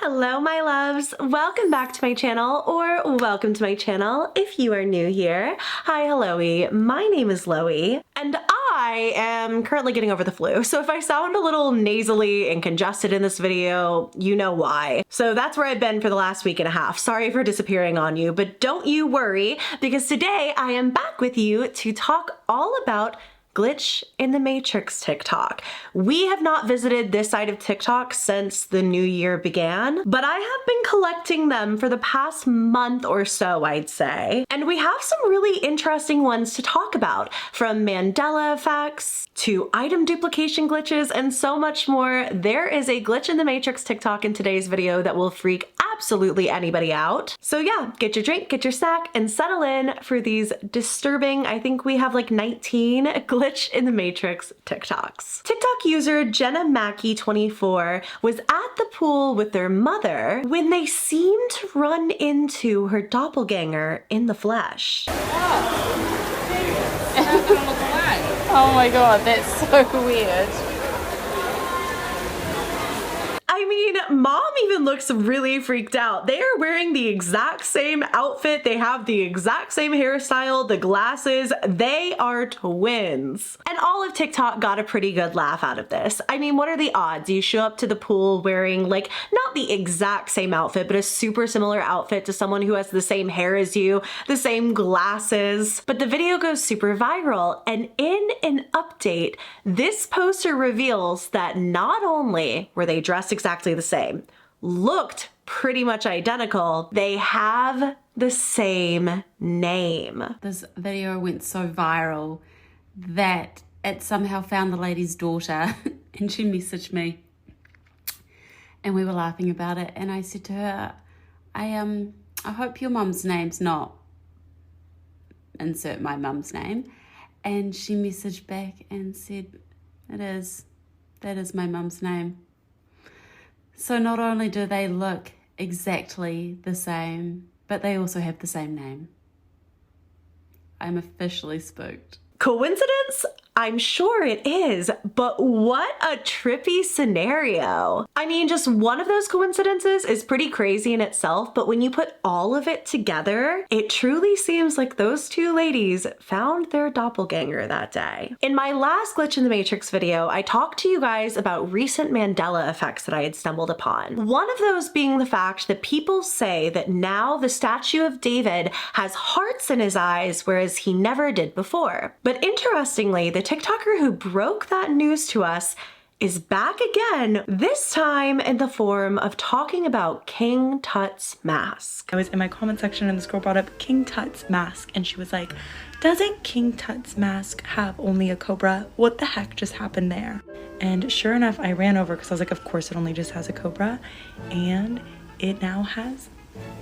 Hello my loves, welcome back to my channel, or welcome to my channel if you are new here. Hi, helloey, my name is Loey, and I am currently getting over the flu, so if I sound a little nasally and congested in this video, you know why. So that's where I've been for the last week and a half. Sorry for disappearing on you, but don't you worry, because today I am back with you to talk all about Glitch in the Matrix TikTok. We have not visited this side of TikTok since the new year began, but I have been collecting them for the past month or so, I'd say. And we have some really interesting ones to talk about, from Mandela effects to item duplication glitches and so much more. There is a Glitch in the Matrix TikTok in today's video that will freak absolutely anybody out. So yeah, get your drink, get your snack, and settle in for these disturbing, I think we have like 19 Glitch in the Matrix TikToks. TikTok user jennjaxn24 was at the pool with their mother when they seemed to run into her doppelganger in the flesh. Oh my god, that's so weird. I mean, mom even looks really freaked out. They are wearing the exact same outfit. They have the exact same hairstyle, the glasses. They are twins. And all of TikTok got a pretty good laugh out of this. I mean, what are the odds? You show up to the pool wearing like, not the exact same outfit, but a super similar outfit to someone who has the same hair as you, the same glasses. But the video goes super viral. And in an update, this poster reveals that not only were they dressed exactly the same, looked pretty much identical, they have the same name. This video went so viral that it somehow found the lady's daughter and she messaged me and we were laughing about it, and I said to her, I hope your mum's name's not insert my mum's name, and she messaged back and said, that is my mum's name. So not only do they look exactly the same, but they also have the same name. I'm officially spooked. Coincidence? I'm sure it is, but what a trippy scenario. I mean, just one of those coincidences is pretty crazy in itself, but when you put all of it together, it truly seems like those two ladies found their doppelganger that day. In my last Glitch in the Matrix video, I talked to you guys about recent Mandela effects that I had stumbled upon. One of those being the fact that people say that now the statue of David has hearts in his eyes, whereas he never did before. But interestingly, the TikToker who broke that news to us is back again, this time in the form of talking about King Tut's mask. I was in my comment section and this girl brought up King Tut's mask and she was like, doesn't King Tut's mask have only a cobra? What the heck just happened there? And sure enough, I ran over because I was like, of course it only just has a cobra, and it now has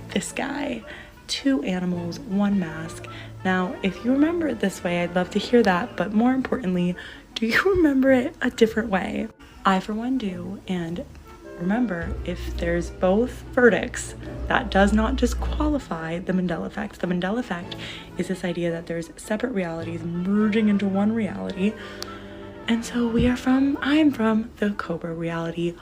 this guy. 2 animals, 1 mask. Now, if you remember it this way, I'd love to hear that, but more importantly, do you remember it a different way? I, for one, do, and remember, if there's both verdicts, that does not disqualify the Mandela effect. The Mandela effect is this idea that there's separate realities merging into one reality, and so I'm from the Cobra reality,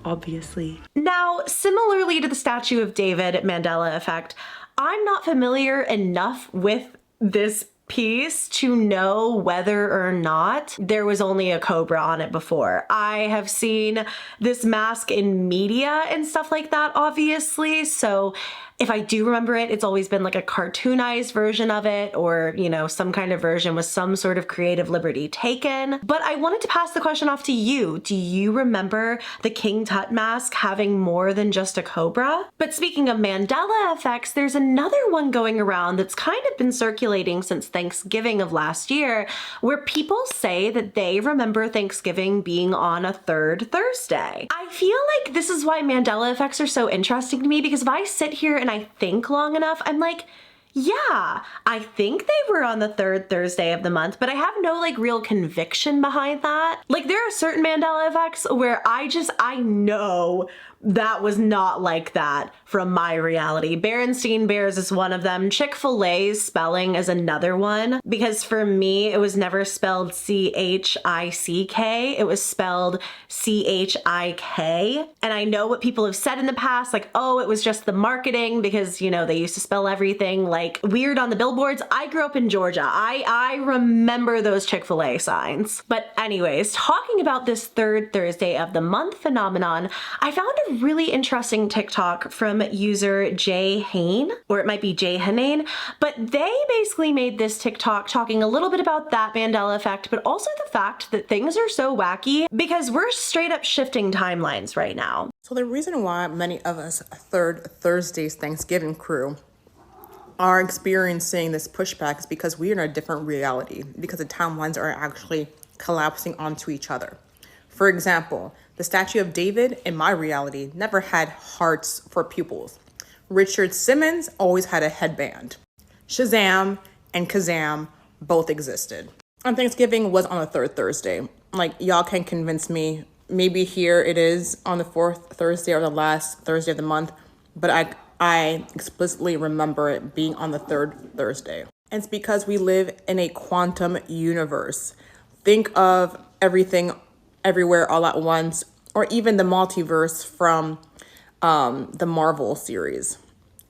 obviously. Now, similarly to the statue of David Mandela effect, I'm not familiar enough with this piece to know whether or not there was only a cobra on it before. I have seen this mask in media and stuff like that, obviously, so if I do remember it, it's always been like a cartoonized version of it, or, you know, some kind of version with some sort of creative liberty taken. But I wanted to pass the question off to you. Do you remember the King Tut mask having more than just a cobra? But speaking of Mandela effects, there's another one going around that's kind of been circulating since Thanksgiving of last year, where people say that they remember Thanksgiving being on a 3rd Thursday. I feel like this is why Mandela effects are so interesting to me, because if I sit here and I think long enough, I'm like, yeah, I think they were on the 3rd Thursday of the month, but I have no like real conviction behind that. Like there are certain Mandela effects where I know that was not like that from my reality. Berenstein Bears is one of them. Chick-fil-A's spelling is another one, because for me, it was never spelled C-H-I-C-K. It was spelled C-H-I-K. And I know what people have said in the past, like, oh, it was just the marketing because, you know, they used to spell everything like weird on the billboards. I grew up in Georgia. I remember those Chick-fil-A signs. But anyways, talking about this third Thursday of the month phenomenon, I found a really interesting TikTok from user jhaynane, or it might be jhaynane, but they basically made this TikTok talking a little bit about that Mandela effect, but also the fact that things are so wacky because we're straight up shifting timelines right now. So the reason why many of us Third Thursday's Thanksgiving crew are experiencing this pushback is because we are in a different reality, because the timelines are actually collapsing onto each other. For example, the statue of David in my reality never had hearts for pupils. Richard Simmons always had a headband. Shazam and Kazam both existed. And Thanksgiving was on the third Thursday. Like, y'all can convince me. Maybe here it is on the fourth Thursday or the last Thursday of the month, but I explicitly remember it being on the third Thursday. And it's because we live in a quantum universe. Think of Everything Everywhere All at Once, or even the multiverse from the Marvel series.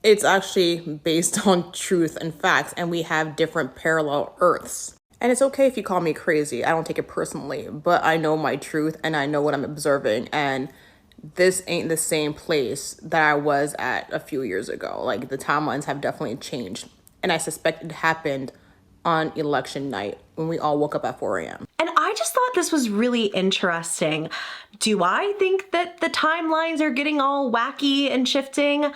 It's actually based on truth and facts, and we have different parallel Earths. And it's okay if you call me crazy. I don't take it personally, but I know my truth and I know what I'm observing. And this ain't the same place that I was at a few years ago. Like, the timelines have definitely changed. And I suspect it happened on election night when we all woke up at 4 a.m. And I just thought this was really interesting. Do I think that the timelines are getting all wacky and shifting?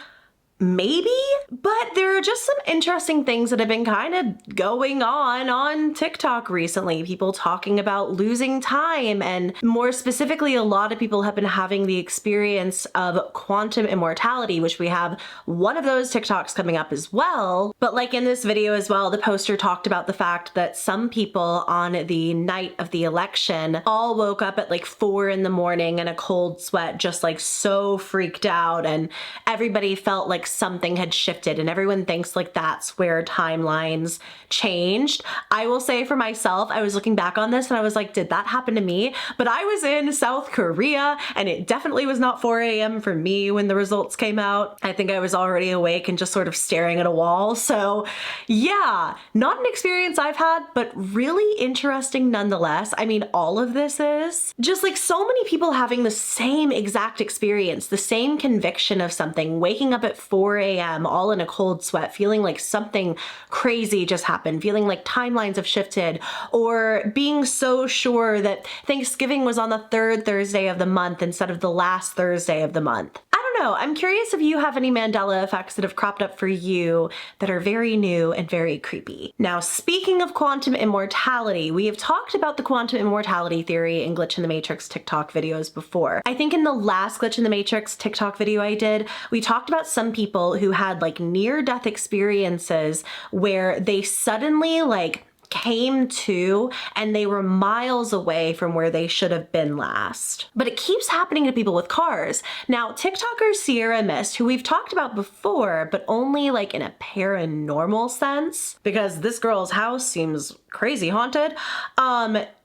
Maybe, but there are just some interesting things that have been kind of going on TikTok recently. People talking about losing time, and more specifically, a lot of people have been having the experience of quantum immortality, which we have one of those TikToks coming up as well. But like in this video as well, the poster talked about the fact that some people on the night of the election all woke up at like 4 in the morning in a cold sweat, just like so freaked out, and everybody felt like something had shifted, and everyone thinks like that's where timelines changed. I will say for myself, I was looking back on this and I was like, did that happen to me? But I was in South Korea and it definitely was not 4 a.m. for me when the results came out. I think I was already awake and just sort of staring at a wall. So yeah, not an experience I've had, but really interesting nonetheless. I mean, all of this is just like so many people having the same exact experience, the same conviction of something, waking up at 4 a.m. all in a cold sweat, feeling like something crazy just happened, feeling like timelines have shifted, or being so sure that Thanksgiving was on the third Thursday of the month instead of the last Thursday of the month. I don't know. I'm curious if you have any Mandela effects that have cropped up for you that are very new and very creepy. Now, speaking of quantum immortality, we have talked about the quantum immortality theory in Glitch in the Matrix TikTok videos before. I think in the last Glitch in the Matrix TikTok video I did, we talked about some people who had like near-death experiences where they suddenly like came to and they were miles away from where they should have been last. But it keeps happening to people with cars. Now, TikToker Sierra Mist, who we've talked about before, but only like in a paranormal sense, because this girl's house seems crazy haunted,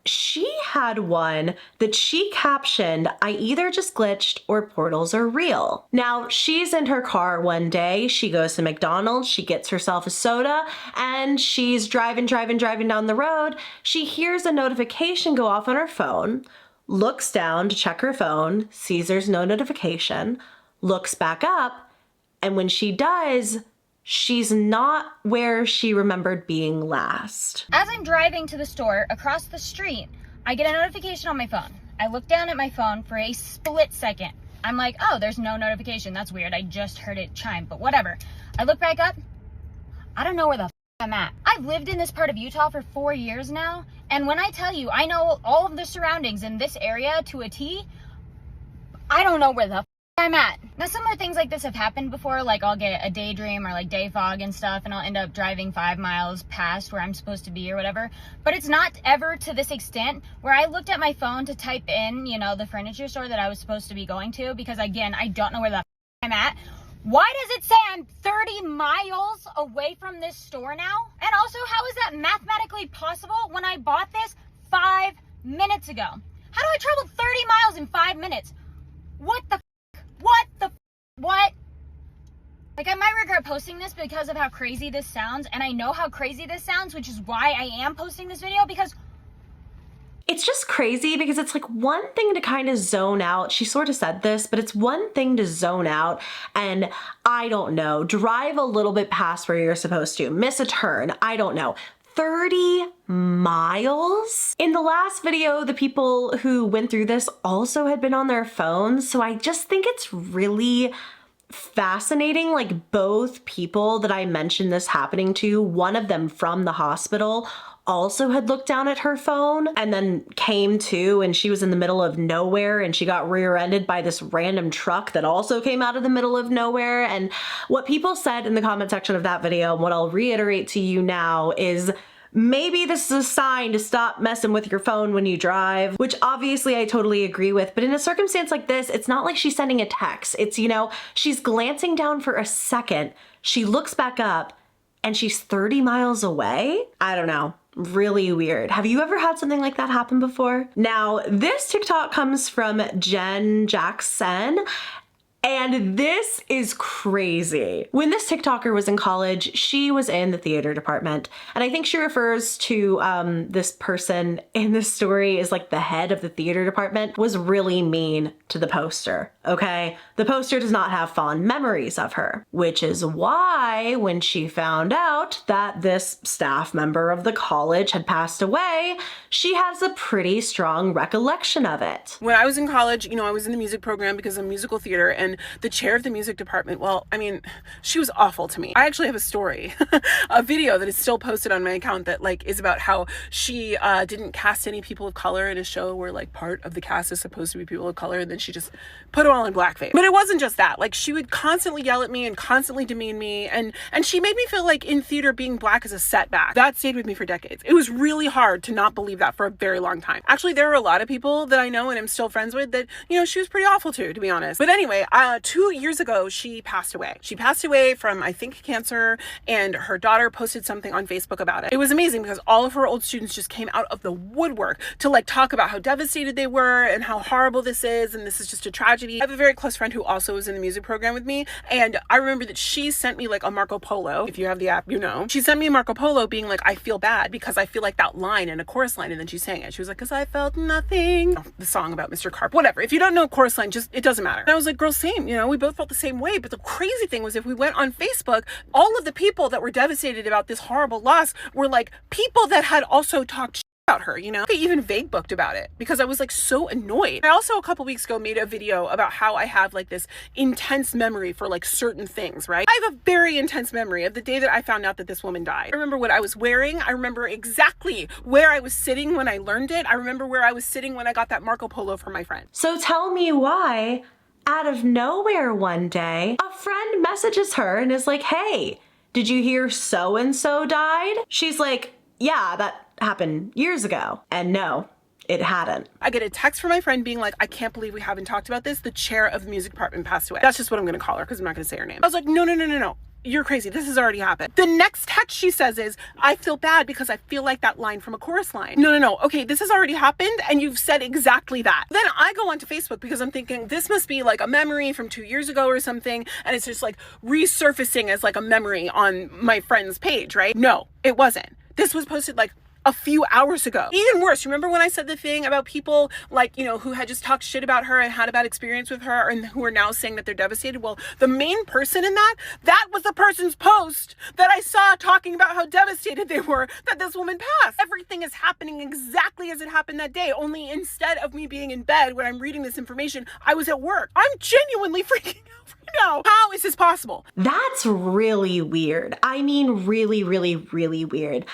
she had one that she captioned, "I either just glitched or portals are real." Now, she's in her car one day, she goes to McDonald's, she gets herself a soda, and she's driving down the road. She hears a notification go off on her phone, looks down to check her phone, sees there's no notification, looks back up, and when she does, she's not where she remembered being last. As I'm driving to the store across the street, I get a notification on my phone. I look down at my phone for a split second. I'm like, oh, there's no notification. That's weird. I just heard it chime, but whatever. I look back up. I don't know where the I'm at. I've lived in this part of Utah for 4 years now, and when I tell you I know all of the surroundings in this area to a T, I don't know where the I'm at. Now, similar things like this have happened before, like I'll get a daydream or like day fog and stuff, and I'll end up driving 5 miles past where I'm supposed to be or whatever, but it's not ever to this extent where I looked at my phone to type in, you know, the furniture store that I was supposed to be going to, because again, I don't know where the I'm at. Why does it say I'm 30 miles away from this store now? And also, how is that mathematically possible when I bought this 5 minutes ago? How do I travel 30 miles in 5 minutes? What the what? Like, I might regret posting this because of how crazy this sounds, and I know how crazy this sounds, which is why I am posting this video, because it's just crazy because it's like one thing to kind of zone out. She sort of said this, but it's one thing to zone out and, I don't know, drive a little bit past where you're supposed to, miss a turn, I don't know. 30 miles? In the last video, the people who went through this also had been on their phones, so I just think it's really fascinating. Like, both people that I mentioned this happening to, one of them from the hospital, also had looked down at her phone and then came to, and she was in the middle of nowhere and she got rear-ended by this random truck that also came out of the middle of nowhere. And what people said in the comment section of that video, and what I'll reiterate to you now, is maybe this is a sign to stop messing with your phone when you drive, which obviously I totally agree with. But in a circumstance like this, it's not like she's sending a text. It's, you know, she's glancing down for a second, she looks back up, and she's 30 miles away? I don't know. Really weird. Have you ever had something like that happen before? Now, this TikTok comes from jennjaxn, and this is crazy. When this TikToker was in college, she was in the theater department. And I think she refers to this person in this story as like the head of the theater department, was really mean to the poster, okay? The poster does not have fond memories of her, which is why when she found out that this staff member of the college had passed away, she has a pretty strong recollection of it. When I was in college, you know, I was in the music program because of musical theater, and the chair of the music department, well, I mean, she was awful to me. I actually have a story, a video that is still posted on my account that like is about how she didn't cast any people of color in a show where like part of the cast is supposed to be people of color, and then she just put them all in blackface. But it wasn't just that. Like, she would constantly yell at me and constantly demean me, and she made me feel like in theater being black is a setback. That stayed with me for decades. It was really hard to not believe that for a very long time. Actually, there are a lot of people that I know and I'm still friends with that, you know, she was pretty awful to be honest. But anyway, 2 years ago, she passed away. She passed away from, I think, cancer, and her daughter posted something on Facebook about it. It was amazing because all of her old students just came out of the woodwork to like talk about how devastated they were and how horrible this is, and this is just a tragedy. I have a very close friend who also was in the music program with me, and I remember that she sent me like a Marco Polo. If you have the app, you know. She sent me a Marco Polo being like, I feel bad because I feel like that line in a chorus line, and then she sang it. She was like, because I felt nothing. Oh, the song about Mr. Carp. Whatever. If you don't know chorus line, just, it doesn't matter. And I was like, girl, same. You know, we both felt the same way. But the crazy thing was, if we went on Facebook, all of the people that were devastated about this horrible loss were like people that had also talked about her, you know. I even vague booked about it because I was like so annoyed. I also a couple weeks ago made a video about how I have like this intense memory for like certain things, right? I have a very intense memory of the day that I found out that this woman died. I remember what I was wearing. I remember exactly where I was sitting when I learned it. I remember where I was sitting when I got that Marco Polo from my friend. So tell me why, out of nowhere one day, a friend messages her and is like, hey, did you hear so-and-so died? She's like, yeah, that happened years ago. And no, it hadn't. I get a text from my friend being like, I can't believe we haven't talked about this. The chair of the music department passed away. That's just what I'm going to call her because I'm not going to say her name. I was like, no. You're crazy. This has already happened. The next text she says is, I feel bad because I feel like that line from a chorus line. No. Okay, this has already happened and you've said exactly that. Then I go onto Facebook because I'm thinking this must be like a memory from 2 years ago or something. And it's just like resurfacing as like a memory on my friend's page, right? No, it wasn't. This was posted like a few hours ago. Even worse, remember when I said the thing about people like, you know, who had just talked shit about her and had a bad experience with her and who are now saying that they're devastated? Well, the main person in that was the person's post that I saw talking about how devastated they were that this woman passed. Everything is happening exactly as it happened that day, only instead of me being in bed when I'm reading this information, I was at work. I'm genuinely freaking out right now. How is this possible? That's really weird. I mean, really, really, really weird.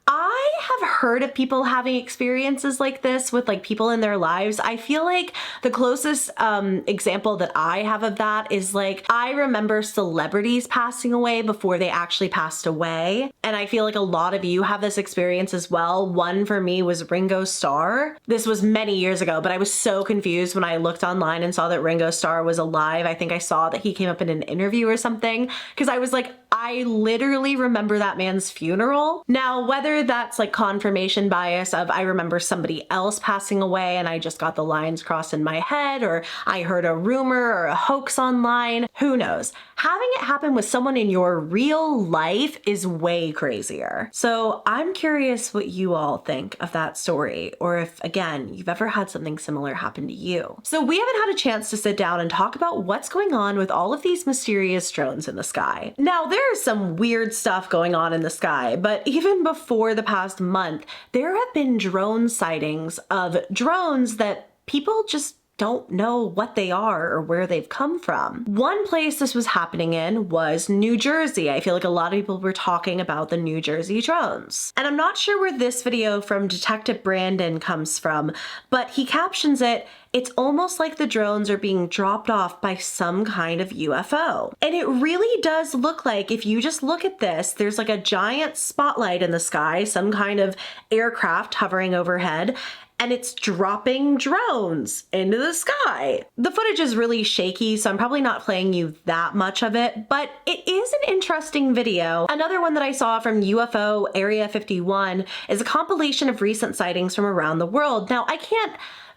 I have heard of people having experiences like this with like people in their lives. I feel like the closest example that I have of that is like, I remember celebrities passing away before they actually passed away. And I feel like a lot of you have this experience as well. One for me was Ringo Starr. This was many years ago, but I was so confused when I looked online and saw that Ringo Starr was alive. I think I saw that he came up in an interview or something, because I was like, I literally remember that man's funeral. Now, whether that's like confirmation bias of I remember somebody else passing away and I just got the lines crossed in my head, or I heard a rumor or a hoax online, who knows? Having it happen with someone in your real life is way crazier. So I'm curious what you all think of that story, or if, again, you've ever had something similar happen to you. So we haven't had a chance to sit down and talk about what's going on with all of these mysterious drones in the sky. Now, there's some weird stuff going on in the sky, but even before the past month, there have been drone sightings of drones that people just don't know what they are or where they've come from. One place this was happening in was New Jersey. I feel like a lot of people were talking about the New Jersey drones. And I'm not sure where this video from Detectivebrandon comes from, but he captions it, "It's almost like the drones are being dropped off by some kind of UFO." And it really does look like, if you just look at this, there's like a giant spotlight in the sky, some kind of aircraft hovering overhead, and it's dropping drones into the sky. The footage is really shaky, so I'm probably not playing you that much of it, but it is an interesting video. Another one that I saw from UFO Area 51 is a compilation of recent sightings from around the world. Now, I can't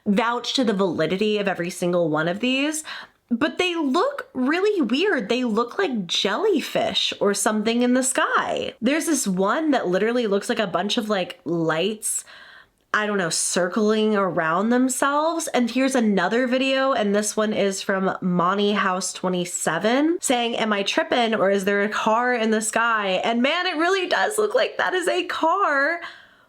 vouch to the validity of every single one of these, but they look really weird. They look like jellyfish or something in the sky. There's this one that literally looks like a bunch of like lights, I don't know, circling around themselves. And here's another video, and this one is from Monty House 27 saying, "Am I tripping, or is there a car in the sky?" And man, it really does look like that is a car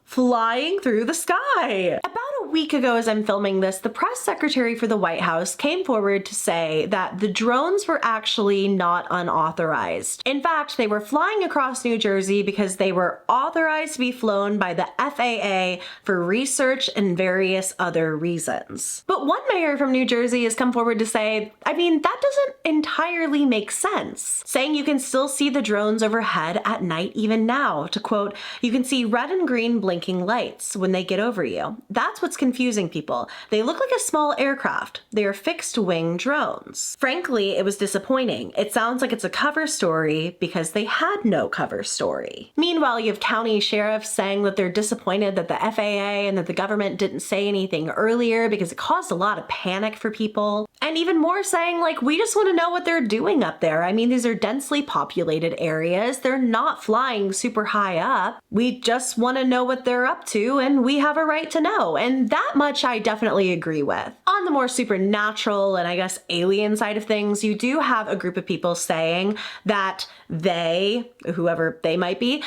flying through the sky. About a week ago, as I'm filming this, the press secretary for the White House came forward to say that the drones were actually not unauthorized. In fact, they were flying across New Jersey because they were authorized to be flown by the FAA for research and various other reasons. But one mayor from New Jersey has come forward to say, I mean, that doesn't entirely make sense. Saying you can still see the drones overhead at night even now. To quote, "You can see red and green blinking lights when they get over you. That's what's confusing people. They look like a small aircraft. They are fixed wing drones." Frankly, it was disappointing. It sounds like it's a cover story because they had no cover story. Meanwhile, you have county sheriffs saying that they're disappointed that the FAA and that the government didn't say anything earlier because it caused a lot of panic for people. And even more saying, like, we just want to know what they're doing up there. I mean, these are densely populated areas. They're not flying super high up. We just want to know what they're up to, and we have a right to know. And that much I definitely agree with. On the more supernatural and I guess alien side of things, you do have a group of people saying that they, whoever they might be,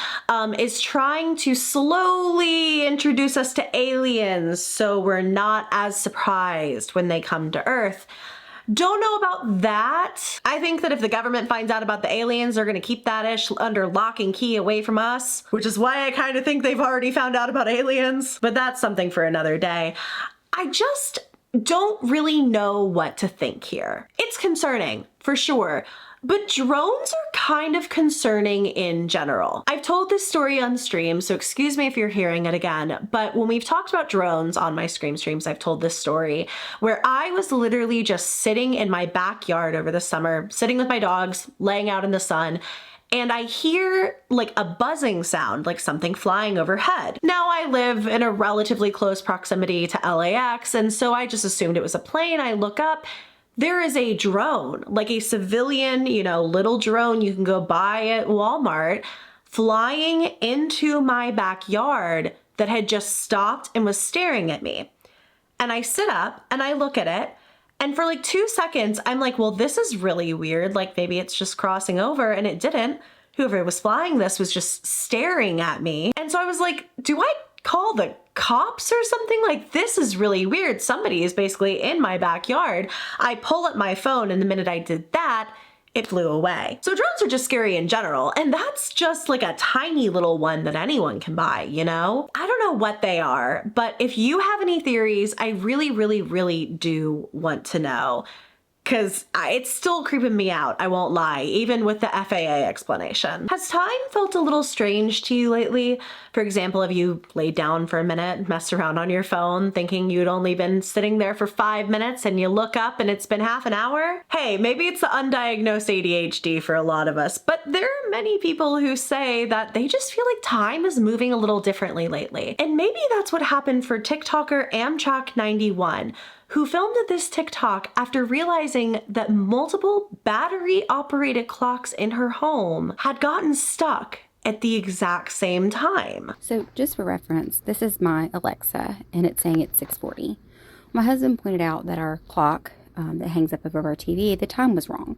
is trying to slowly introduce us to aliens so we're not as surprised when they come to Earth. Don't know about that. I think that if the government finds out about the aliens, they're gonna keep that ish under lock and key away from us, which is why I kind of think they've already found out about aliens, but that's something for another day. I just don't really know what to think here. It's concerning, for sure. But drones are kind of concerning in general. I've told this story on stream, so excuse me if you're hearing it again, but when we've talked about drones on my streams, I've told this story where I was literally just sitting in my backyard over the summer, sitting with my dogs, laying out in the sun, and I hear like a buzzing sound, like something flying overhead. Now I live in a relatively close proximity to LAX, and so I just assumed it was a plane. I look up, there is a drone, like a civilian, you know, little drone you can go buy at Walmart, flying into my backyard that had just stopped and was staring at me. And I sit up and I look at it, and for like 2 seconds, I'm like, well, this is really weird. Like maybe it's just crossing over, and it didn't. Whoever was flying this was just staring at me. And so I was like, do I call the cops or something? Like, this is really weird. Somebody is basically in my backyard. I pull up my phone, and the minute I did that, it flew away. So drones are just scary in general, and that's just like a tiny little one that anyone can buy, you know? I don't know what they are, but if you have any theories, I really, really, really do want to know. Because it's still creeping me out, I won't lie, even with the FAA explanation. Has time felt a little strange to you lately? For example, have you laid down for a minute, messed around on your phone, thinking you'd only been sitting there for 5 minutes and you look up and it's been half an hour? Hey, maybe it's the undiagnosed ADHD for a lot of us, but there are many people who say that they just feel like time is moving a little differently lately. And maybe that's what happened for TikToker Amtrak91, who filmed this TikTok after realizing that multiple battery-operated clocks in her home had gotten stuck at the exact same time. So just for reference, this is my Alexa, and it's saying it's 6:40. My husband pointed out that our clock that hangs up above our TV, the time was wrong.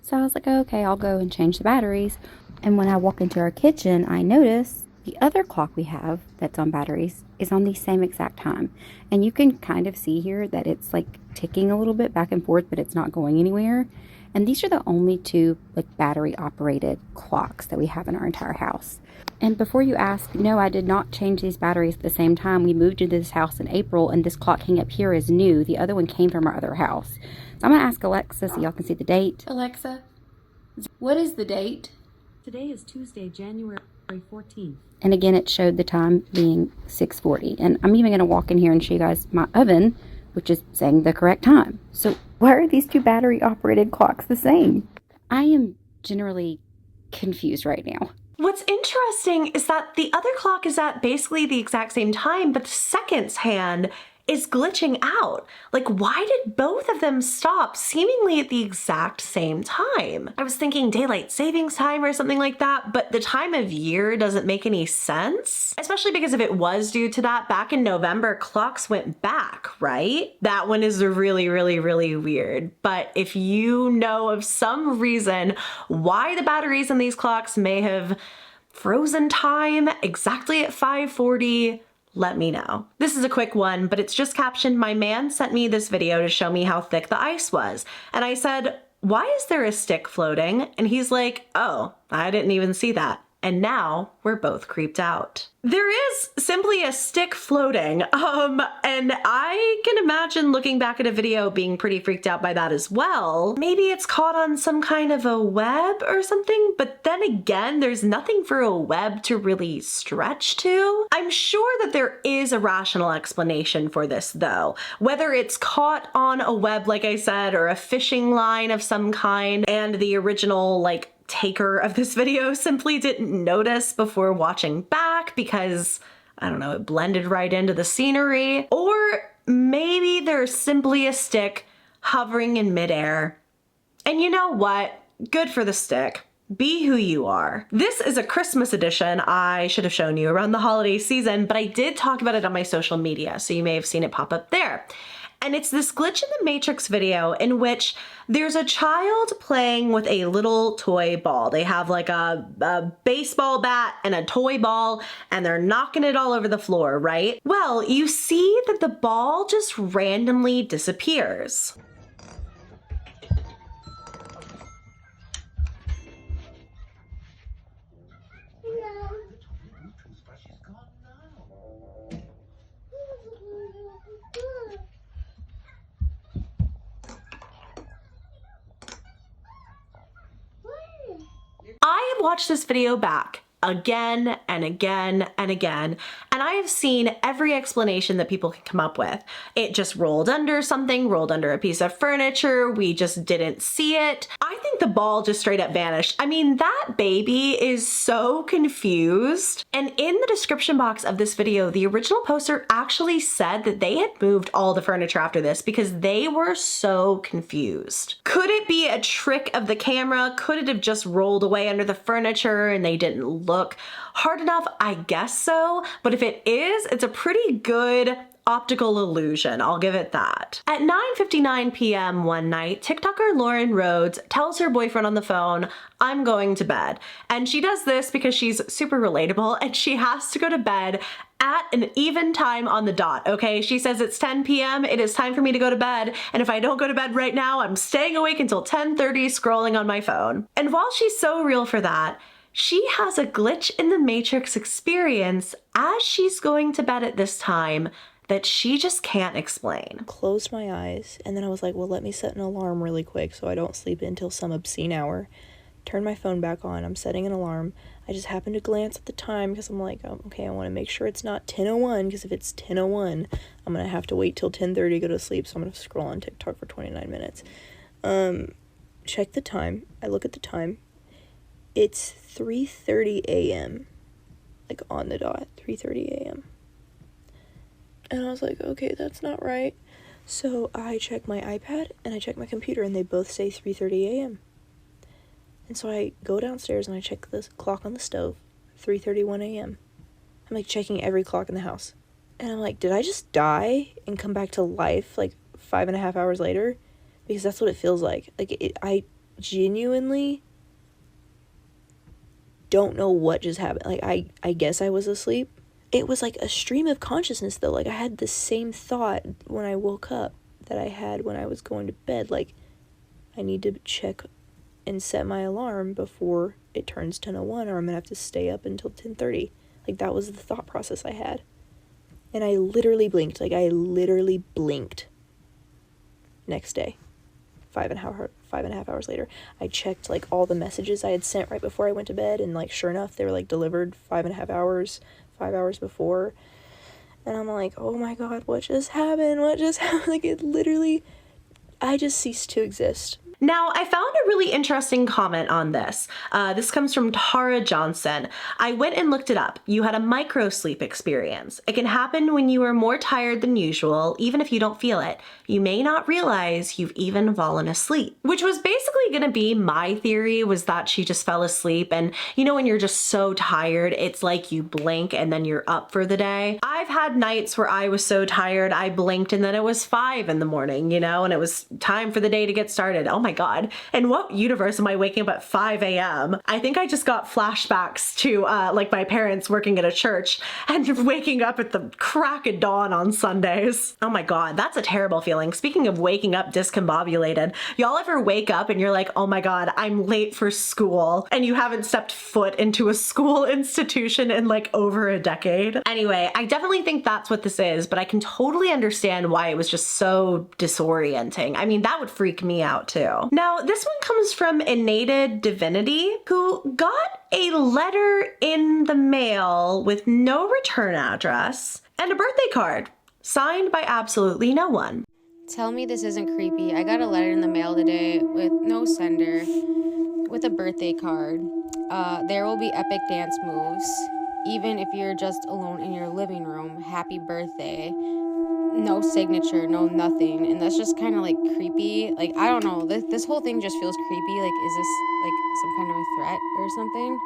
So I was like, okay, I'll go and change the batteries. And when I walk into our kitchen, I notice the other clock we have that's on batteries is on the same exact time. And you can kind of see here that it's like ticking a little bit back and forth, but it's not going anywhere. And these are the only two like battery operated clocks that we have in our entire house. And before you ask, no, I did not change these batteries at the same time. We moved into this house in April, and this clock hanging up here is new. The other one came from our other house. So I'm gonna ask Alexa so y'all can see the date. Alexa, what is the date? Today is Tuesday, January 14th. And again, it showed the time being 6:40. And I'm even going to walk in here and show you guys my oven, which is saying the correct time. So why are these two battery operated clocks the same? I am generally confused right now. What's interesting is that the other clock is at basically the exact same time, but the seconds hand is glitching out. Like, why did both of them stop seemingly at the exact same time? I was thinking daylight savings time or something like that, but the time of year doesn't make any sense. Especially because if it was due to that, back in November, clocks went back, right? That one is really, really, really weird. But if you know of some reason why the batteries in these clocks may have frozen time exactly at 5:40, let me know. This is a quick one, but it's just captioned, "My man sent me this video to show me how thick the ice was." And I said, "Why is there a stick floating?" And he's like, "Oh, I didn't even see that." And now we're both creeped out. There is simply a stick floating, and I can imagine looking back at a video being pretty freaked out by that as well. Maybe it's caught on some kind of a web or something, but then again, there's nothing for a web to really stretch to. I'm sure that there is a rational explanation for this though. Whether it's caught on a web, like I said, or a fishing line of some kind, and the original, like, taker of this video simply didn't notice before watching back because, I don't know, it blended right into the scenery. Or maybe there's simply a stick hovering in midair. And you know what? Good for the stick. Be who you are. This is a Christmas edition. I should have shown you around the holiday season, but I did talk about it on my social media, so you may have seen it pop up there. And it's this glitch in the Matrix video in which there's a child playing with a little toy ball. They have like a baseball bat and a toy ball, and they're knocking it all over the floor, right? Well, you see that the ball just randomly disappears. I have watched this video back again and again and again, and I have seen every explanation that people can come up with. It just rolled under something, rolled under a piece of furniture, we just didn't see it. I think the ball just straight up vanished. I mean, that baby is so confused. And in the description box of this video, the original poster actually said that they had moved all the furniture after this because they were so confused. Could it be a trick of the camera? Could it have just rolled away under the furniture and they didn't look hard enough? I guess so, but if it is, it's a pretty good optical illusion, I'll give it that. At 9:59 p.m. one night, TikToker Lorien Rhoads tells her boyfriend on the phone, "I'm going to bed." And she does this because she's super relatable and she has to go to bed at an even time on the dot, okay? She says it's 10 p.m., it is time for me to go to bed, and if I don't go to bed right now, I'm staying awake until 10:30 scrolling on my phone. And while she's so real for that, she has a glitch in the Matrix experience as she's going to bed at this time that she just can't explain. Closed my eyes, and then I was like, well, let me set an alarm really quick so I don't sleep until some obscene hour. Turn my phone back on. I'm setting an alarm. I just happened to glance at the time because I'm like, oh, okay, I want to make sure it's not 10:01, because if it's 10:01, I'm going to have to wait till 10:30 to go to sleep, so I'm going to scroll on TikTok for 29 minutes. Check the time. I look at the time. It's 3:30 a.m. Like on the dot, 3:30 a.m. And I was like, okay, that's not right. So I check my iPad and I check my computer, and they both say 3:30 a.m. And so I go downstairs and I check the clock on the stove, 3:31 a.m. I'm like checking every clock in the house. And I'm like, did I just die and come back to life like 5.5 hours later? Because that's what it feels like. I genuinely don't know what just happened. Like, I guess I was asleep. It was like a stream of consciousness, though. Like, I had the same thought when I woke up that I had when I was going to bed. Like, I need to check and set my alarm before it turns 10:01, or I'm gonna have to stay up until 10:30. Like, that was the thought process I had. And I literally blinked. Like, I literally blinked. Next day. 5.5 hours later, I checked like all the messages I had sent right before I went to bed, and like sure enough, they were like delivered 5.5 hours, 5 hours before. And I'm like, oh my god, what just happened? Like, it literally, I just ceased to exist. Now, I found a really interesting comment on this. This comes from Tara Johnson. I went and looked it up. You had a micro sleep experience. It can happen when you are more tired than usual, even if you don't feel it. You may not realize you've even fallen asleep, which was basically going to be my theory, was that she just fell asleep. And you know, when you're just so tired, it's like you blink and then you're up for the day. I've had nights where I was so tired, I blinked and then it was 5 in the morning, you know, and it was time for the day to get started. Oh my god, in what universe am I waking up at 5 a.m.? I think I just got flashbacks to like my parents working at a church and waking up at the crack of dawn on Sundays. Oh my god, that's a terrible feeling. Speaking of waking up discombobulated, y'all ever wake up and you're like, oh my god, I'm late for school, and you haven't stepped foot into a school institution in like over a decade? Anyway, I definitely think that's what this is, but I can totally understand why it was just so disorienting. I mean, that would freak me out too. Now, this one comes from innatedivinity, who got a letter in the mail with no return address and a birthday card signed by absolutely no one. Tell me this isn't creepy. I got a letter in the mail today with no sender, with a birthday card. There will be epic dance moves, even if you're just alone in your living room. Happy birthday. No signature, no nothing. And that's just kind of like creepy. Like, I don't know, this whole thing just feels creepy. Like, is this like some kind of a threat or something?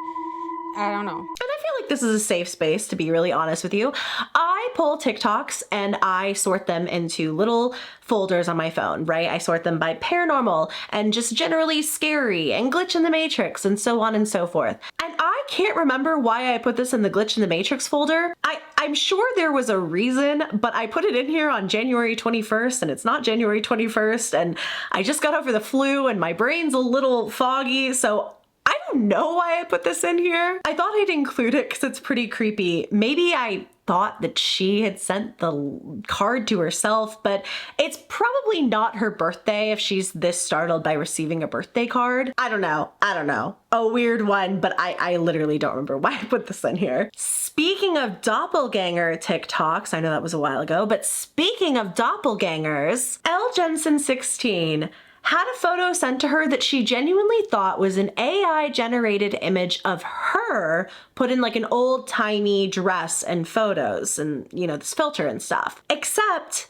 I don't know. And I feel like this is a safe space, to be really honest with you. I pull TikToks and I sort them into little folders on my phone, right? I sort them by paranormal and just generally scary and glitch in the matrix and so on and so forth. And I can't remember why I put this in the glitch in the matrix folder. I'm sure there was a reason, but I put it in here on January 21st and it's not January 21st, and I just got over the flu and my brain's a little foggy, so I don't know why I put this in here. I thought I'd include it because it's pretty creepy. Maybe I thought that she had sent the card to herself, but it's probably not her birthday if she's this startled by receiving a birthday card. I don't know. A weird one, but I literally don't remember why I put this in here. Speaking of doppelganger TikToks, I know that was a while ago, but speaking of doppelgangers, L Jensen 16 had a photo sent to her that she genuinely thought was an AI-generated image of her put in like an old-timey dress and photos and, you know, this filter and stuff. Except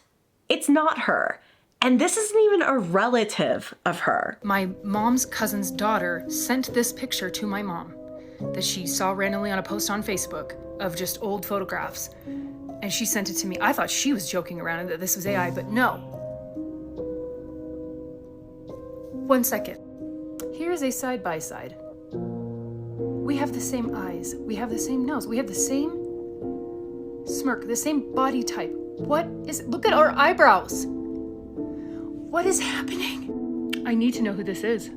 it's not her. And this isn't even a relative of her. My mom's cousin's daughter sent this picture to my mom that she saw randomly on a post on Facebook of just old photographs. And she sent it to me. I thought she was joking around and that this was AI, but no. 1 second. Here is a side-by-side. We have the same eyes. We have the same nose. We have the same smirk, the same body type. Look at our eyebrows. What is happening? I need to know who this is.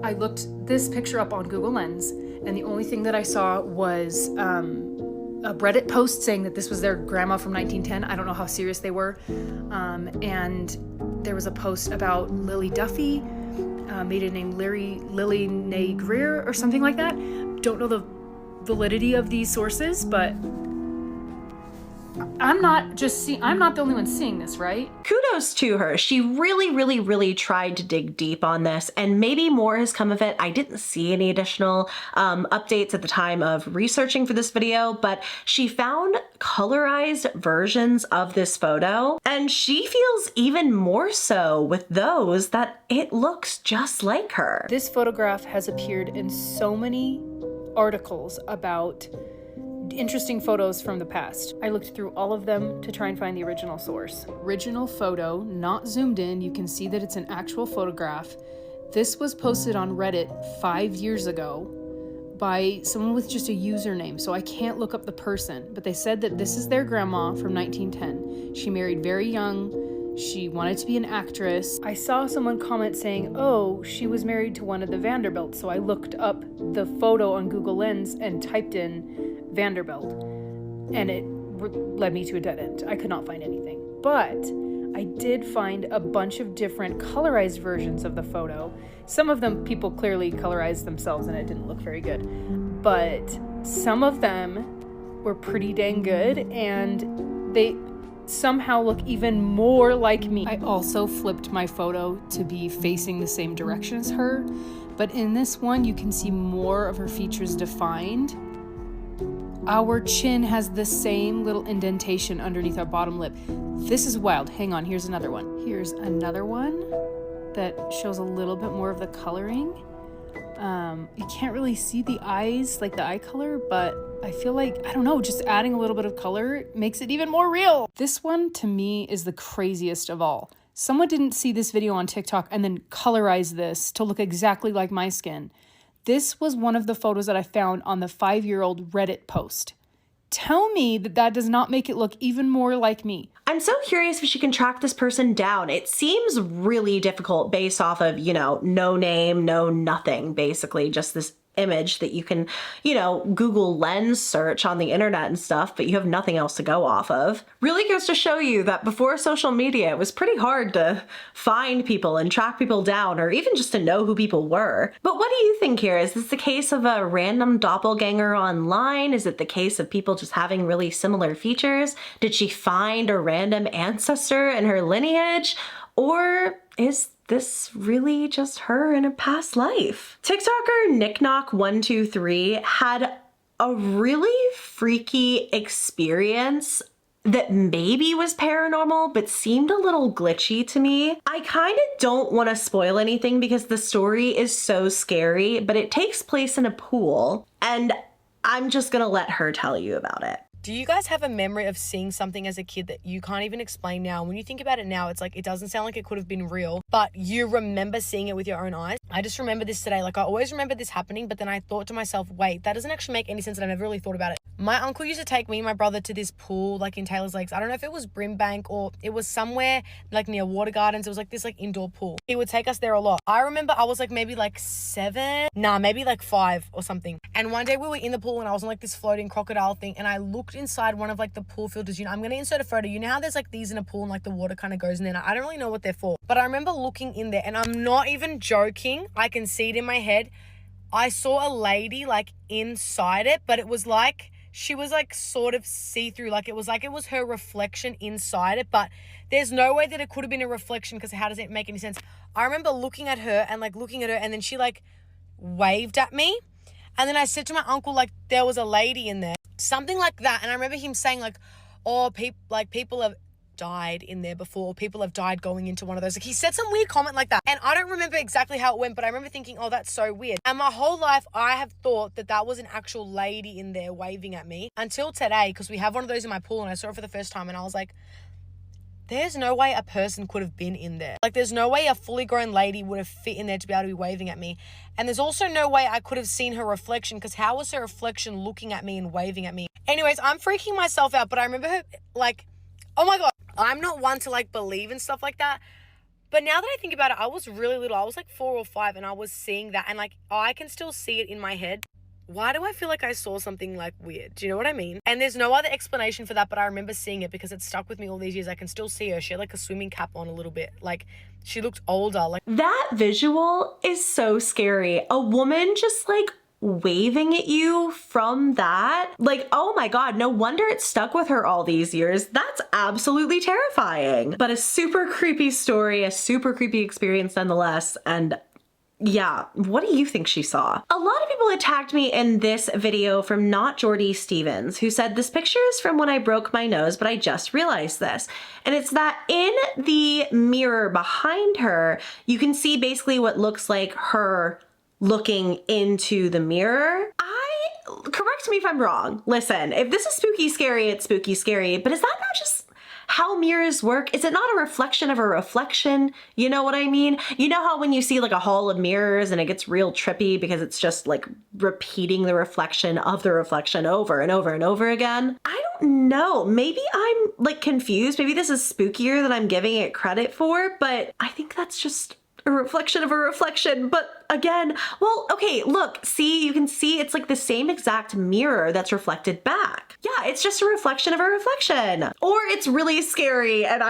I looked this picture up on Google Lens, and the only thing that I saw was a Reddit post saying that this was their grandma from 1910. I don't know how serious they were. And there was a post about Lily Duffy, maiden name Lily Nay Greer or something like that. Don't know the validity of these sources, but I'm not the only one seeing this, right? Kudos to her. She really tried to dig deep on this, and maybe more has come of it. I didn't see any additional updates at the time of researching for this video, but she found colorized versions of this photo, and she feels even more so with those that it looks just like her. This photograph has appeared in so many articles about interesting photos from the past. I looked through all of them to try and find the original source. Original photo, not zoomed in. You can see that it's an actual photograph. This was posted on Reddit 5 years ago by someone with just a username, so I can't look up the person, but they said that this is their grandma from 1910. She married very young. She wanted to be an actress. I saw someone comment saying, oh, she was married to one of the Vanderbilts, so I looked up the photo on Google Lens and typed in Vanderbilt, and it led me to a dead end. I could not find anything, but I did find a bunch of different colorized versions of the photo. Some of them people clearly colorized themselves and it didn't look very good, but some of them were pretty dang good, and they somehow look even more like me. I also flipped my photo to be facing the same direction as her, but in this one you can see more of her features defined. Our chin has the same little indentation underneath our bottom lip. This is wild. Hang on, here's another one. Here's another one that shows a little bit more of the coloring. You can't really see the eyes, like the eye color, but I feel like, I don't know, just adding a little bit of color makes it even more real. This one, to me, is the craziest of all. Someone didn't see this video on TikTok and then colorize this to look exactly like my skin. This was one of the photos that I found on the 5-year-old Reddit post. Tell me that that does not make it look even more like me. I'm so curious if she can track this person down. It seems really difficult based off of, no name, no nothing, basically just this image that you can, Google Lens search on the internet and stuff, but you have nothing else to go off of. Really goes to show you that before social media, it was pretty hard to find people and track people down, or even just to know who people were. But what do you think here? Is this the case of a random doppelganger online? Is it the case of people just having really similar features? Did she find a random ancestor in her lineage? Or is this really just her in a past life? TikToker KnickKnock123 had a really freaky experience that maybe was paranormal, but seemed a little glitchy to me. I kind of don't want to spoil anything because the story is so scary, but it takes place in a pool, and I'm just gonna let her tell you about it. Do you guys have a memory of seeing something as a kid that you can't even explain now? When you think about it now, it's like, it doesn't sound like it could have been real, but you remember seeing it with your own eyes. I just remember this today. Like, I always remember this happening, but then I thought to myself, wait, that doesn't actually make any sense, and I never really thought about it. My uncle used to take me and my brother to this pool, like in Taylor's Lakes. I don't know if it was Brimbank or it was somewhere like near Water Gardens. It was like this like indoor pool. He would take us there a lot. I remember I was like maybe like 7, maybe like 5 or something. And one day we were in the pool and I was on like this floating crocodile thing, and I looked inside one of like the pool filters. I'm going to insert a photo. You know how there's like these in a pool and like the water kind of goes in there? I don't really know what they're for, but I remember looking in there, and I'm not even joking. I can see it in my head. I saw a lady like inside it, but it was like, she was like sort of see-through, like it was her reflection inside it, but there's no way that it could have been a reflection, because how does it make any sense? I remember looking at her, and then she like waved at me, and then I said to my uncle, like, there was a lady in there, something like that. And I remember him saying like, oh, people have died in there before, people have died going into one of those. Like, he said some weird comment like that, and I don't remember exactly how it went, but I remember thinking, oh, that's so weird. And my whole life I have thought that that was an actual lady in there waving at me, until today, because we have one of those in my pool, and I saw it for the first time, and I was like, there's no way a person could have been in there. Like, there's no way a fully grown lady would have fit in there to be able to be waving at me. And there's also no way I could have seen her reflection, because how was her reflection looking at me and waving at me? Anyways, I'm freaking myself out, but I remember her, like, oh my God, I'm not one to, like, believe and stuff like that. But now that I think about it, I was really little. I was like 4 or 5 and I was seeing that and like, I can still see it in my head. Why do I feel like I saw something like weird? Do you know what I mean? And there's no other explanation for that, but I remember seeing it because it stuck with me all these years. I can still see her. She had like a swimming cap on a little bit. Like she looked older. Like that visual is so scary. A woman just like waving at you from that. Like, oh my God, no wonder it stuck with her all these years. That's absolutely terrifying. But a super creepy story, a super creepy experience nonetheless. And yeah, what do you think she saw? A lot of people attacked me in this video from Notjordynstevens, who said this picture is from when I broke my nose, but I just realized this. And it's that in the mirror behind her, you can see basically what looks like her looking into the mirror. Correct me if I'm wrong. Listen, if this is spooky scary, it's spooky scary, but is that not just how mirrors work? Is it not a reflection of a reflection? You know what I mean? You know how when you see like a hall of mirrors and it gets real trippy because it's just like repeating the reflection of the reflection over and over and over again? I don't know. Maybe I'm like confused. Maybe this is spookier than I'm giving it credit for, but I think that's just a reflection of a reflection. But again, well, okay, look, see, you can see it's like the same exact mirror that's reflected back. Yeah, it's just a reflection of a reflection. Or it's really scary and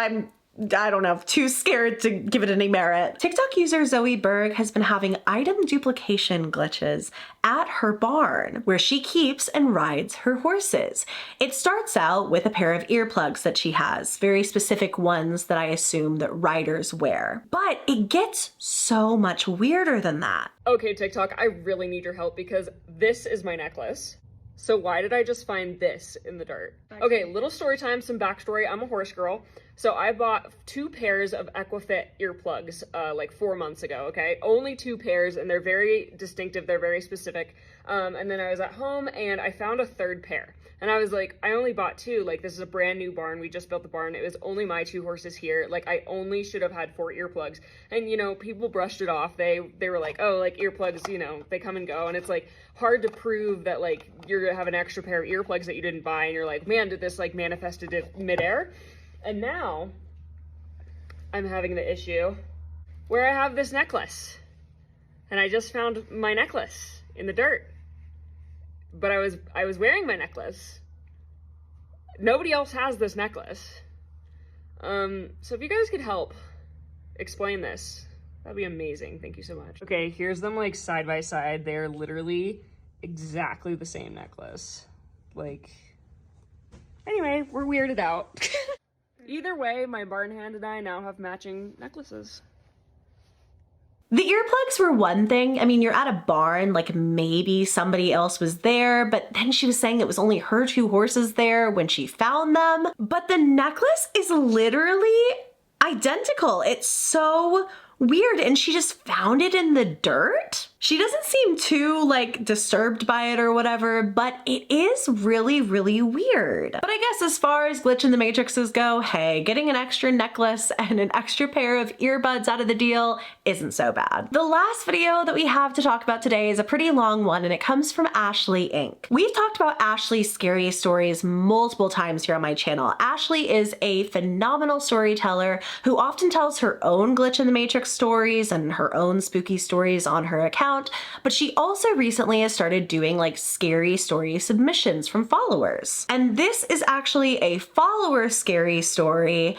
I don't know, too scared to give it any merit. TikTok user Zoeyberg has been having item duplication glitches at her barn, where she keeps and rides her horses. It starts out with a pair of earplugs that she has, very specific ones that I assume that riders wear. But it gets so much weirder than that. Okay, TikTok, I really need your help because this is my necklace. So why did I just find this in the dirt? Okay, little story time, some backstory. I'm a horse girl. So I bought 2 pairs of Equifit earplugs like 4 months ago, okay? Only 2 pairs and they're very distinctive, they're very specific. And then I was at home and I found a 3rd pair. And I was like, I only bought 2, like this is a brand new barn. We just built the barn. It was only my 2 horses here. Like I only should have had 4 earplugs. And you know, people brushed it off. They were like, oh, like earplugs, you know, they come and go. And it's like hard to prove that like you're gonna have an extra pair of earplugs that you didn't buy. And you're like, man, did this like manifest it midair? And now I'm having the issue where I have this necklace. And I just found my necklace in the dirt. But I was wearing my necklace. Nobody else has this necklace. So if you guys could help explain this, that'd be amazing. Thank you so much. Okay, here's them like side by side. They're literally exactly the same necklace. Like, anyway, we're weirded out. Either way, my barn hand and I now have matching necklaces. The earplugs were one thing. I mean, you're at a barn, like maybe somebody else was there, but then she was saying it was only her 2 horses there when she found them. But the necklace is literally identical. It's so weird. And she just found it in the dirt. She doesn't seem too like disturbed by it or whatever, but it is really, really weird. But I guess as far as glitch in the matrices go, hey, getting an extra necklace and an extra pair of earbuds out of the deal isn't so bad. The last video that we have to talk about today is a pretty long one and it comes from ashleeinc. We've talked about Ashley's scary stories multiple times here on my channel. Ashley is a phenomenal storyteller who often tells her own glitch in the matrix stories and her own spooky stories on her account. But she also recently has started doing like scary story submissions from followers. And this is actually a follower scary story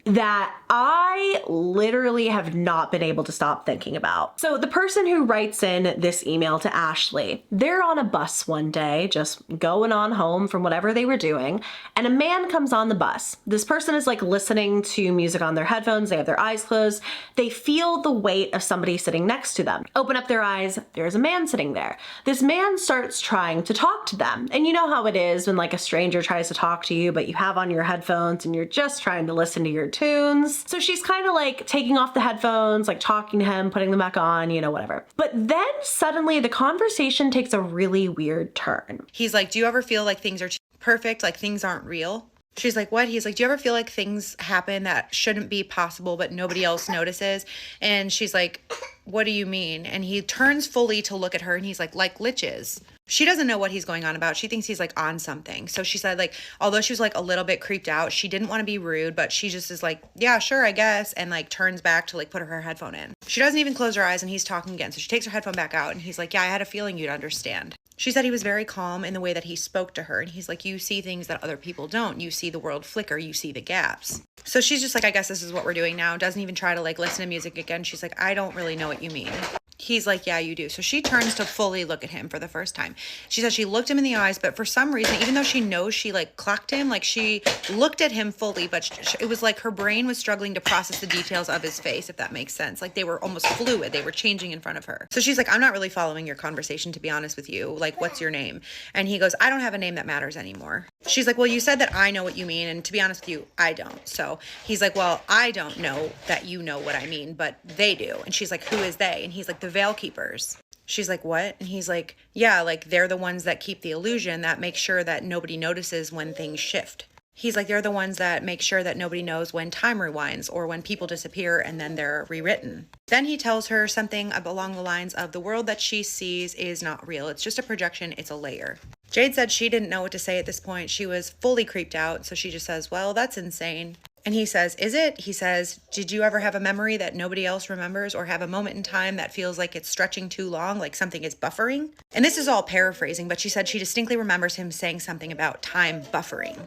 that I literally have not been able to stop thinking about. So the person who writes in this email to Ashley, they're on a bus one day, just going on home from whatever they were doing, and a man comes on the bus. This person is like listening to music on their headphones, they have their eyes closed, they feel the weight of somebody sitting next to them. Open up their eyes, there's a man sitting there. This man starts trying to talk to them. And you know how it is when like a stranger tries to talk to you, but you have on your headphones and you're just trying to listen to your tunes. So she's kind of like taking off the headphones, like talking to him, putting them back on, you know, whatever. But then suddenly the conversation takes a really weird turn. He's like, do you ever feel like things are perfect, like things aren't real? She's like, what? He's like, do you ever feel like things happen that shouldn't be possible, but nobody else notices? And she's like, what do you mean? And he turns fully to look at her and he's like liches. She doesn't know what he's going on about. She thinks he's like on something. So she said, like, although she was like a little bit creeped out, she didn't want to be rude, but she just is like, yeah, sure, I guess. And like turns back to like put her headphone in. She doesn't even close her eyes and he's talking again. So she takes her headphone back out and he's like, yeah, I had a feeling you'd understand. She said he was very calm in the way that he spoke to her. And he's like, you see things that other people don't. You see the world flicker. You see the gaps. So she's just like, I guess this is what we're doing now. Doesn't even try to like listen to music again. She's like, I don't really know what you mean. He's like, yeah, you do. So she turns to fully look at him for the first time. She said she looked him in the eyes, but for some reason, even though she knows she like clocked him, like she looked at him fully, but it was like her brain was struggling to process the details of his face, if that makes sense. Like they were almost fluid. They were changing in front of her. So she's like, I'm not really following your conversation, to be honest with you. Like, what's your name? And he goes, I don't have a name that matters anymore. She's like, well, you said that I know what you mean. And to be honest with you, I don't. So he's like, well, I don't know that you know what I mean, but they do. And she's like, who is they? And he's like, the Veil Keepers. She's like, what? And he's like, yeah, like they're the ones that keep the illusion, that make sure that nobody notices when things shift. He's like, they're the ones that make sure that nobody knows when time rewinds or when people disappear and then they're rewritten. Then he tells her something along the lines of, the world that she sees is not real. It's just a projection. It's a layer. Jade said she didn't know what to say at this point. She was fully creeped out. So she just says, well, that's insane. And he says, is it? He says, did you ever have a memory that nobody else remembers, or have a moment in time that feels like it's stretching too long, like something is buffering? And this is all paraphrasing, but she said she distinctly remembers him saying something about time buffering.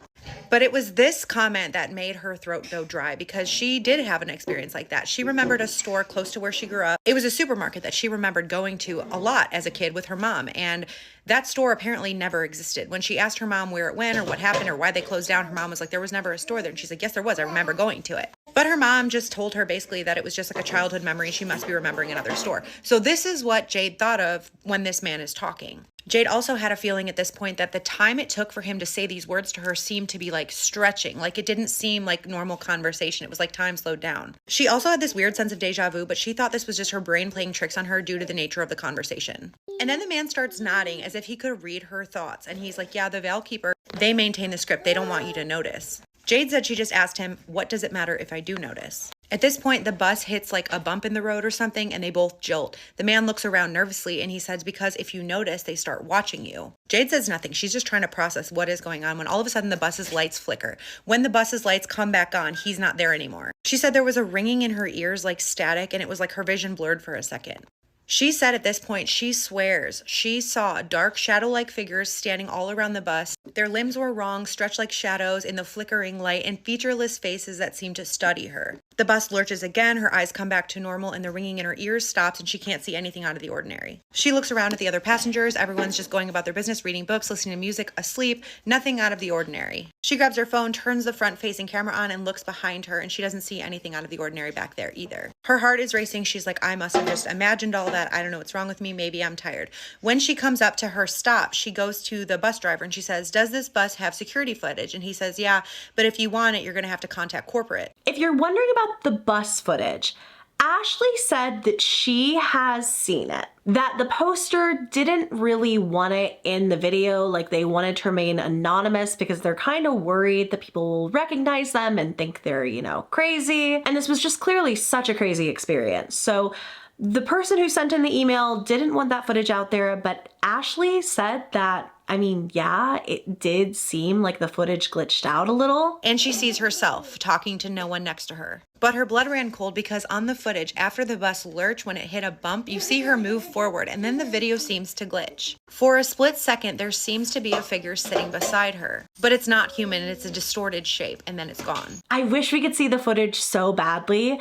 But it was this comment that made her throat go dry, because she did have an experience like that. She remembered a store close to where she grew up. It was a supermarket that she remembered going to a lot as a kid with her mom. And that store apparently never existed. When she asked her mom where it went or what happened or why they closed down, her mom was like, there was never a store there. And she's like, yes, there was. I remember going to it. But her mom just told her basically that it was just like a childhood memory. She must be remembering another store. So this is what Jade thought of when this man is talking. Jade also had a feeling at this point that the time it took for him to say these words to her seemed to be like stretching. Like it didn't seem like normal conversation. It was like time slowed down. She also had this weird sense of deja vu, but she thought this was just her brain playing tricks on her due to the nature of the conversation. And then the man starts nodding as if he could read her thoughts. And he's like, yeah, the Veil Keeper, they maintain the script. They don't want you to notice. Jade said she just asked him, what does it matter if I do notice? At this point, the bus hits like a bump in the road or something, and they both jolt. The man looks around nervously, and he says, because if you notice, they start watching you. Jade says nothing. She's just trying to process what is going on when all of a sudden the bus's lights flicker. When the bus's lights come back on, he's not there anymore. She said there was a ringing in her ears like static, and it was like her vision blurred for a second. She said at this point, she swears she saw dark shadow-like figures standing all around the bus. Their limbs were wrong, stretched like shadows in the flickering light, and featureless faces that seemed to study her. The bus lurches again, her eyes come back to normal, and the ringing in her ears stops, and she can't see anything out of the ordinary. She looks around at the other passengers. Everyone's just going about their business, reading books, listening to music, asleep, nothing out of the ordinary. She grabs her phone, turns the front-facing camera on, and looks behind her, and she doesn't see anything out of the ordinary back there either. Her heart is racing. She's like, I must have just imagined all that. I don't know what's wrong with me. Maybe I'm tired. When she comes up to her stop, she goes to the bus driver and she says, does this bus have security footage? And he says, yeah, but if you want it, you're going to have to contact corporate. If you're wondering about the bus footage, Ashley said that she has seen it, that the poster didn't really want it in the video, like they wanted to remain anonymous because they're kind of worried that people will recognize them and think they're, you know, crazy. And this was just clearly such a crazy experience. So the person who sent in the email didn't want that footage out there, but Ashley said that, I mean, yeah, it did seem like the footage glitched out a little. And she sees herself talking to no one next to her. But her blood ran cold because on the footage, after the bus lurch, when it hit a bump, you see her move forward and then the video seems to glitch. For a split second, there seems to be a figure sitting beside her, but it's not human and it's a distorted shape, and then it's gone. I wish we could see the footage so badly,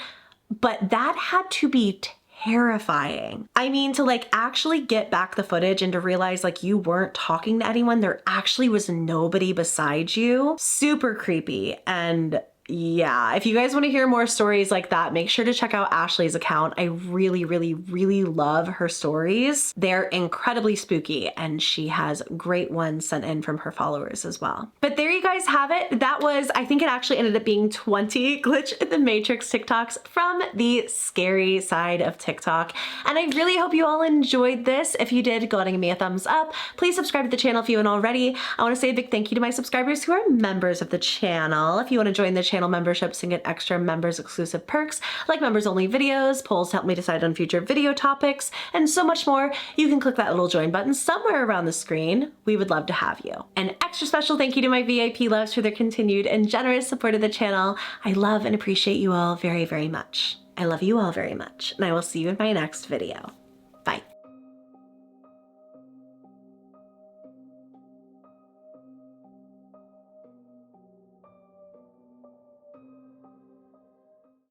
but that had to be terrifying. I mean, to like actually get back the footage and to realize like you weren't talking to anyone, there actually was nobody beside you. Super creepy. And yeah, if you guys want to hear more stories like that, make sure to check out Ashley's account. I really, really, really love her stories. They're incredibly spooky, and she has great ones sent in from her followers as well. But there you guys have it. That was, I think it actually ended up being 20 Glitch in the Matrix TikToks from the scary side of TikTok. And I really hope you all enjoyed this. If you did, go ahead and give me a thumbs up. Please subscribe to the channel if you haven't already. I want to say a big thank you to my subscribers who are members of the channel. If you want to join the channel memberships and get extra members exclusive perks like members only videos, polls to help me decide on future video topics, and so much more, you can click that little join button somewhere around the screen. We would love to have you. An extra special thank you to my VIP loves for their continued and generous support of the channel. I love and appreciate you all very, very much. I love you all very much, and I will see you in my next video.